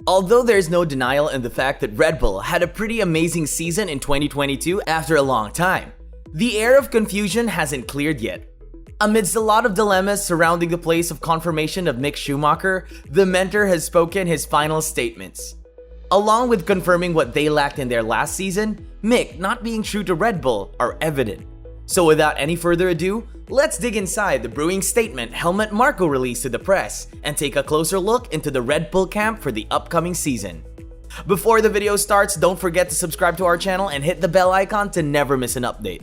Although there's no denial in the fact that Red Bull had a pretty amazing season in 2022 after a long time, the air of confusion hasn't cleared yet. Amidst a lot of dilemmas surrounding the place of confirmation of Mick Schumacher, the mentor has spoken his final statements. Along with confirming what they lacked in their last season, Mick not being true to Red Bull are evident. So without any further ado, let's dig inside the brewing statement Helmut Marko released to the press and take a closer look into the Red Bull camp for the upcoming season. Before the video starts, don't forget to subscribe to our channel and hit the bell icon to never miss an update.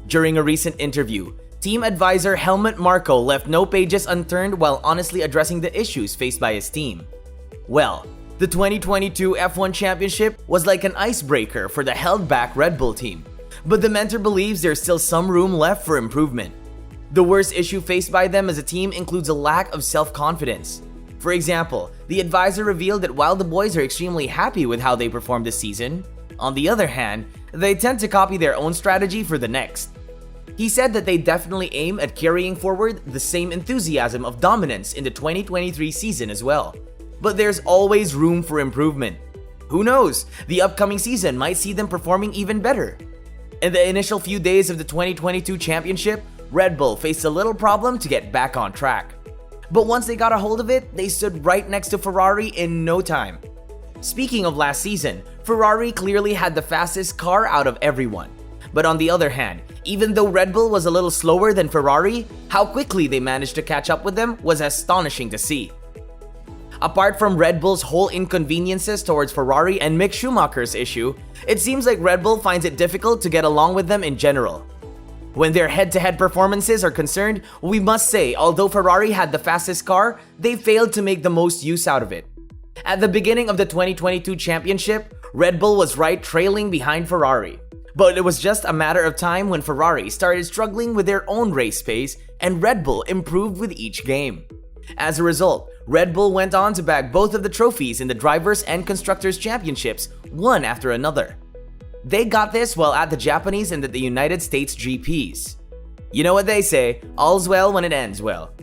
During a recent interview, team advisor Helmut Marko left no pages unturned while honestly addressing the issues faced by his team. Well, the 2022 F1 Championship was like an icebreaker for the held-back Red Bull team, but the mentor believes there's still some room left for improvement. The worst issue faced by them as a team includes a lack of self-confidence. For example, the advisor revealed that while the boys are extremely happy with how they performed this season, on the other hand, they tend to copy their own strategy for the next. He said that they definitely aim at carrying forward the same enthusiasm of dominance in the 2023 season as well. But there's always room for improvement. Who knows, the upcoming season might see them performing even better. In the initial few days of the 2022 championship, Red Bull faced a little problem to get back on track. But once they got a hold of it, they stood right next to Ferrari in no time. Speaking of last season, Ferrari clearly had the fastest car out of everyone. But on the other hand, even though Red Bull was a little slower than Ferrari, how quickly they managed to catch up with them was astonishing to see. Apart from Red Bull's whole inconveniences towards Ferrari and Mick Schumacher's issue, it seems like Red Bull finds it difficult to get along with them in general. When their head-to-head performances are concerned, we must say, although Ferrari had the fastest car, they failed to make the most use out of it. At the beginning of the 2022 championship, Red Bull was right trailing behind Ferrari. But it was just a matter of time when Ferrari started struggling with their own race pace and Red Bull improved with each game. As a result, Red Bull went on to bag both of the trophies in the Drivers' and Constructors' Championships, one after another. They got this while at the Japanese and the United States GPs. You know what they say, all's well when it ends well.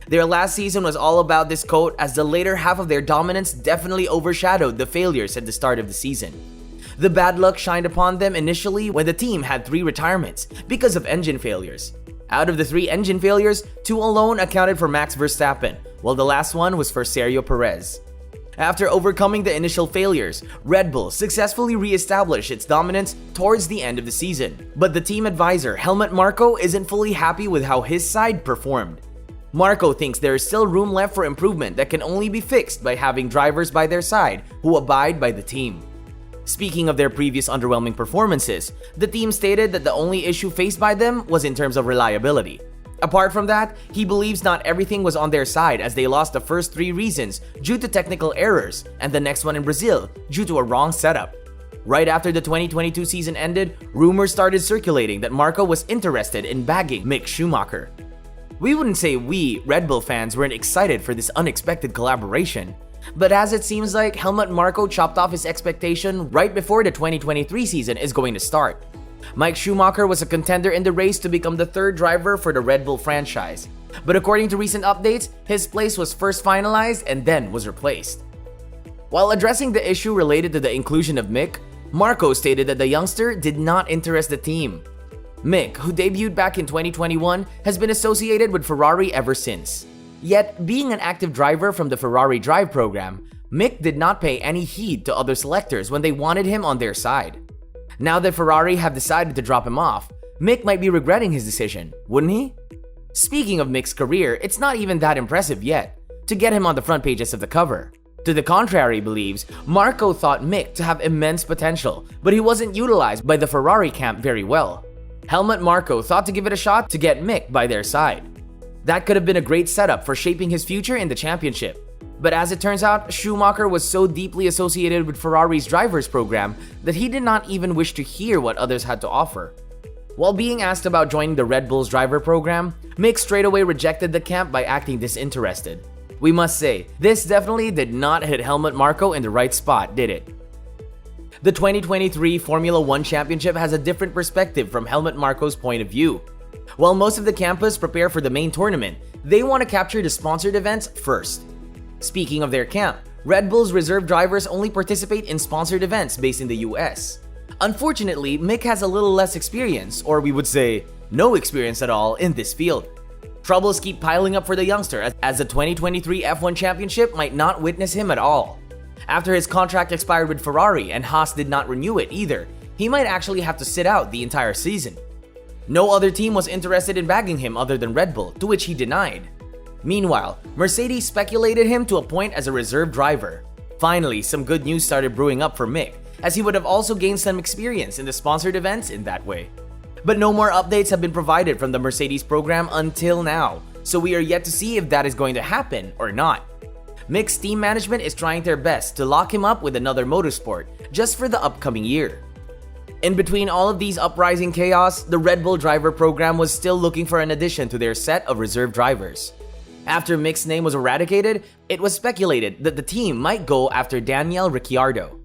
Their last season was all about this quote, as the later half of their dominance definitely overshadowed the failures at the start of the season. The bad luck shined upon them initially when the team had 3 retirements because of engine failures. Out of the 3 engine failures, 2 alone accounted for Max Verstappen, while the last one was for Sergio Perez. After overcoming the initial failures, Red Bull successfully re-established its dominance towards the end of the season. But the team advisor Helmut Marko isn't fully happy with how his side performed. Marko thinks there is still room left for improvement that can only be fixed by having drivers by their side who abide by the team. Speaking of their previous underwhelming performances, the team stated that the only issue faced by them was in terms of reliability. Apart from that, he believes not everything was on their side as they lost the first 3 reasons due to technical errors and the next one in Brazil due to a wrong setup. Right after the 2022 season ended, rumors started circulating that Marko was interested in bagging Mick Schumacher. We wouldn't say we, Red Bull fans, weren't excited for this unexpected collaboration. But as it seems like Helmut Marko chopped off his expectation right before the 2023 season is going to start. Mick Schumacher was a contender in the race to become the 3rd driver for the Red Bull franchise. But according to recent updates, his place was first finalized and then was replaced. While addressing the issue related to the inclusion of Mick, Marko stated that the youngster did not interest the team. Mick, who debuted back in 2021, has been associated with Ferrari ever since. Yet, being an active driver from the Ferrari Drive program, Mick did not pay any heed to other selectors when they wanted him on their side. Now that Ferrari have decided to drop him off, Mick might be regretting his decision, wouldn't he? Speaking of Mick's career, it's not even that impressive yet, to get him on the front pages of the cover. To the contrary, believes, Marko thought Mick to have immense potential, but he wasn't utilized by the Ferrari camp very well. Helmut Marko thought to give it a shot to get Mick by their side. That could have been a great setup for shaping his future in the championship. But as it turns out, Schumacher was so deeply associated with Ferrari's drivers program that he did not even wish to hear what others had to offer. While being asked about joining the Red Bull's driver program, Mick straightaway rejected the camp by acting disinterested. We must say, this definitely did not hit Helmut Marko in the right spot, did it? The 2023 Formula 1 Championship has a different perspective from Helmut Marko's point of view. While most of the campus prepare for the main tournament, they want to capture the sponsored events first. Speaking of their camp, Red Bull's reserve drivers only participate in sponsored events based in the US. Unfortunately, Mick has a little less experience, or we would say, no experience at all in this field. Troubles keep piling up for the youngster as the 2023 F1 Championship might not witness him at all. After his contract expired with Ferrari and Haas did not renew it either, he might actually have to sit out the entire season. No other team was interested in bagging him other than Red Bull, to which he denied. Meanwhile, Mercedes speculated him to appoint as a reserve driver. Finally, some good news started brewing up for Mick, as he would have also gained some experience in the sponsored events in that way. But no more updates have been provided from the Mercedes program until now, so we are yet to see if that is going to happen or not. Mick's team management is trying their best to lock him up with another motorsport just for the upcoming year. In between all of these uprising chaos, the Red Bull driver program was still looking for an addition to their set of reserve drivers. After Mick's name was eradicated, it was speculated that the team might go after Daniel Ricciardo.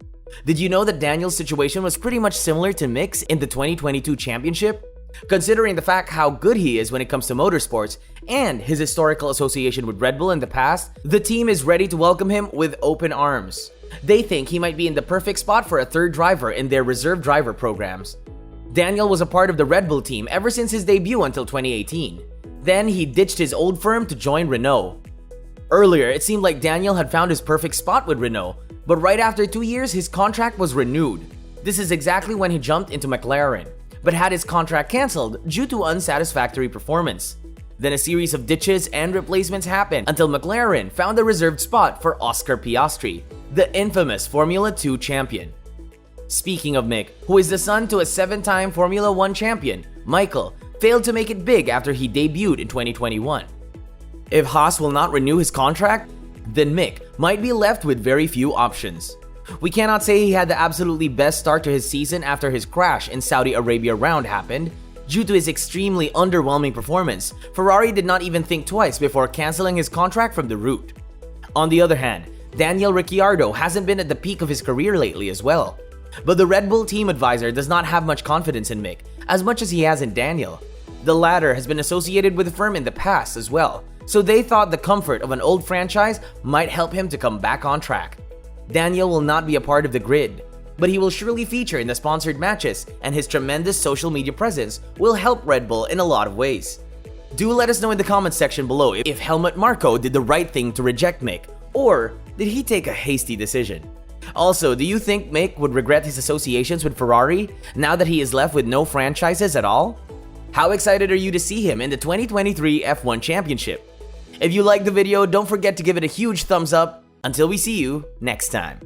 Did you know that Daniel's situation was pretty much similar to Mick's in the 2022 championship? Considering the fact how good he is when it comes to motorsports and his historical association with Red Bull in the past, the team is ready to welcome him with open arms. They think he might be in the perfect spot for a third driver in their reserve driver programs. Daniel was a part of the Red Bull team ever since his debut until 2018. Then he ditched his old firm to join Renault. Earlier, it seemed like Daniel had found his perfect spot with Renault, but right after 2 years, his contract was renewed. This is exactly when he jumped into McLaren, but had his contract cancelled due to unsatisfactory performance. Then a series of ditches and replacements happened until McLaren found a reserved spot for Oscar Piastri, the infamous Formula 2 champion. Speaking of Mick, who is the son to a 7-time Formula 1 champion, Michael failed to make it big after he debuted in 2021. If Haas will not renew his contract, then Mick might be left with very few options. We cannot say he had the absolutely best start to his season after his crash in Saudi Arabia round happened. Due to his extremely underwhelming performance, Ferrari did not even think twice before canceling his contract from the route. On the other hand, Daniel Ricciardo hasn't been at the peak of his career lately as well. But the Red Bull team advisor does not have much confidence in Mick, as much as he has in Daniel. The latter has been associated with the firm in the past as well, so they thought the comfort of an old franchise might help him to come back on track. Daniel will not be a part of the grid, but he will surely feature in the sponsored matches, and his tremendous social media presence will help Red Bull in a lot of ways. Do let us know in the comments section below if Helmut Marko did the right thing to reject Mick, or did he take a hasty decision? Also, do you think Mick would regret his associations with Ferrari now that he is left with no franchises at all? How excited are you to see him in the 2023 F1 Championship? If you liked the video, don't forget to give it a huge thumbs up. Until we see you next time.